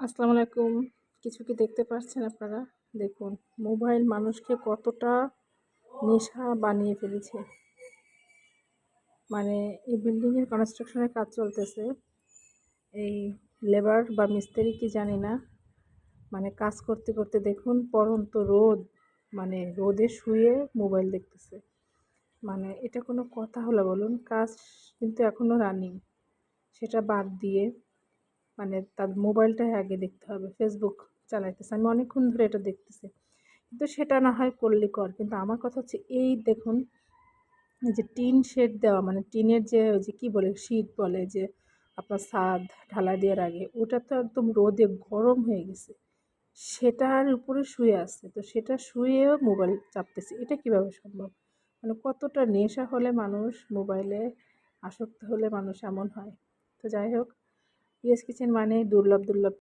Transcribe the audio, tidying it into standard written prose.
আসসালামু আলাইকুম। কিছু কি দেখতে পাচ্ছেন আপনারা? দেখুন, মোবাইল মানুষকে কতটা নেশা বানিয়ে ফেলেছে। মানে এই বিল্ডিংয়ের কনস্ট্রাকশনের কাজ চলতেছে। এই লেবার বা মিস্ত্রি কি জানি না। মানে কাজ করতে, করতে দেখুন পড়ন্ত রোদ, মানে রোদে শুয়ে মোবাইল দেখতেছে। মানে এটা কোনো কথা হলো বলুন? কাজ কিন্তু এখনো রানিং। সেটা বাদ দিয়ে মানে তার মোবাইলটাই আগে দেখতে হবে। ফেসবুক চালাইতেছে। আমি অনেকক্ষণ ধরে এটা দেখতেছি। কিন্তু সেটা না হয় করলে কর। কিন্তু আমার কথা হচ্ছে এই দেখুন, এই যে টিন শেড দেওয়া মানে টিনের যে ওই যে কী বলে শীট বলে যে আপনার ছাদ ঢালাই দেওয়ার আগে ওটা তো একদম রোদে গরম হয়ে গেছে। সেটার উপরে শুয়ে আছে। তো সেটা শুয়েও মোবাইল চাপতেছে। এটা কীভাবে সম্ভব? মানে কতটা নেশা হলে মানুষ মোবাইলে আসক্ত হলে মানুষ এমন হয়। তো যাই হোক, ইয়েস কিচেন মানেই দুর্লভ, দুর্লভ